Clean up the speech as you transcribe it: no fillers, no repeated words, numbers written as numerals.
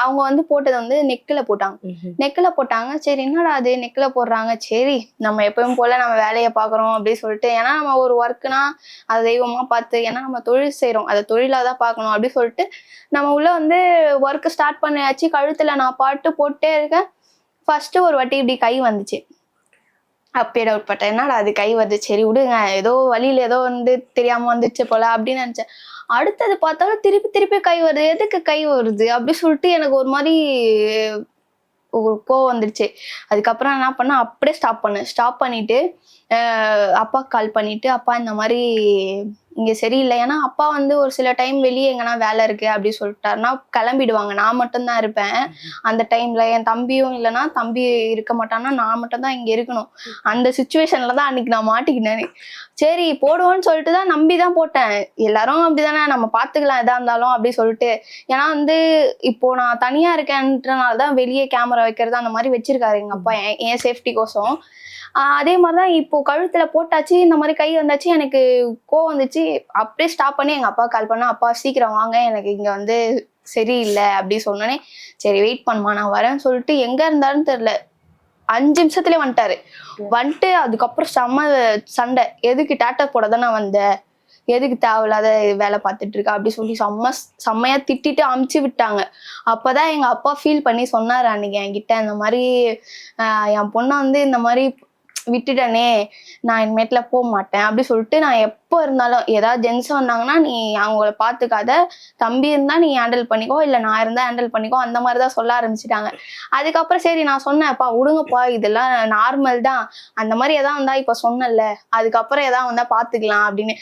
அவங்க வந்து போட்டது வந்து நெக்கில் போட்டாங்க. நெக்கில் போட்டாங்க. சரி என்னடா அது நெக்கில் போடுறாங்க, சரி நம்ம எப்பவும் போல நம்ம வேலையை பார்க்குறோம் அப்படின்னு சொல்லிட்டு, ஏன்னா நம்ம ஒரு ஒர்க்குனா அதை தெய்வமாக பார்த்து, ஏன்னா நம்ம தொழில் செய்கிறோம், அதை தொழிலாக தான் பார்க்கணும் அப்படின்னு சொல்லிட்டு நம்ம உள்ள வந்து ஒர்க்கு ஸ்டார்ட் பண்ணியாச்சு. கழுத்தில் நான் பாட்டு போட்டே இருக்கேன். ஃபர்ஸ்ட் ஒரு வாட்டி இப்படி கை வந்துச்சு. அப்பயே டவுட் பட்டேன், என்னடா அது கை வருது, சரி விடுங்க ஏதோ வழியில ஏதோ வந்து தெரியாம வந்துச்சு போல அப்படின்னு நினைச்சேன். அடுத்தது பார்த்தாலும் திருப்பி திருப்பி கை வருது, எதுக்கு கை வருது அப்படி சொல்லிட்டு எனக்கு ஒரு மாதிரி ஒரு கோவம் வந்துடுச்சு. அதுக்கப்புறம் என்ன பண்ணேன், அப்படியே ஸ்டாப் பண்ணிட்டு அப்பாவுக்கு கால் பண்ணிட்டு, அப்பா இந்த மாதிரி இங்கே சரியில்லை. ஏன்னா அப்பா வந்து ஒரு சில டைம் வெளியே எங்கன்னா வேலை இருக்கு அப்படி சொல்லிட்டாருன்னா கிளம்பிடுவாங்க. நான் மட்டும்தான் இருப்பேன் அந்த டைம்ல. என் தம்பியும் இல்லைன்னா, தம்பி இருக்க மாட்டான்னா நான் மட்டும்தான் இங்கே இருக்கணும். அந்த சுச்சுவேஷன்ல தான் அன்னைக்கு நான் மாட்டிக்கினேன். சரி போடுவோன்னு சொல்லிட்டு தான் நம்பி தான் போட்டேன். எல்லாரும் அப்படிதானே, நம்ம பார்த்துக்கலாம் எதா இருந்தாலும் அப்படி சொல்லிட்டு. ஏன்னா வந்து இப்போ நான் தனியா இருக்கேன்றனால தான் வெளியே கேமரா வைக்கிறது அந்த மாதிரி வச்சிருக்காரு எங்க அப்பா, என் சேஃப்டி கோசம். அதே மாதிரிதான் இப்போ கழுத்துல போட்டாச்சு, இந்த மாதிரி கை வந்தாச்சு, எனக்கு கோவம் வந்துச்சு. அப்படியே ஸ்டாப் பண்ணி எங்க அப்பா கால் பண்ண, அப்பா சீக்கிரம் வாங்க, எனக்கு இங்க வந்து சரியில்லை அப்படி சொன்னோன்னே, சரி வெயிட் பண்ணுமா நான் வரேன்னு சொல்லிட்டு எங்க இருந்தாருன்னு தெரியல, 5 நிமிஷத்துலயே வந்துட்டு அதுக்கப்புறம் செம்ம சண்டை. எதுக்கு டாட்டா போட தானே வந்த, எதுக்கு தேவையில்லாத வேலை பார்த்துட்டு இருக்கா அப்படி சொல்லி செம்மையா திட்டிட்டு அமுச்சு விட்டாங்க. அப்பதான் எங்க அப்பா ஃபீல் பண்ணி சொன்னாரு அன்னைக்கு என்கிட்ட, இந்த மாதிரி என் பொண்ணை வந்து இந்த மாதிரி விட்டுட்டனே, நான் இனிமேட்ல போக மாட்டேன் அப்படி சொல்லிட்டு, நான் எப்போ இருந்தாலும் ஏதாவது ஜென்ஸ் வந்தாங்கன்னா நீ அவங்கள பார்த்துக்காத, தம்பி இருந்தா நீ ஹேண்டில் பண்ணிக்கோ, இல்லை நான் இருந்தா ஹேண்டில் பண்ணிக்கோ, அந்த மாதிரி தான் சொல்ல ஆரம்பிச்சுட்டாங்க. அதுக்கப்புறம் சரி நான் சொன்னேன்ப்பா விடுங்கப்பா, இதெல்லாம் நார்மல் தான், அந்த மாதிரி எதாவது வந்தா இப்போ சொன்னல, அதுக்கப்புறம் எதாவது வந்தா பார்த்துக்கலாம் அப்படின்னு.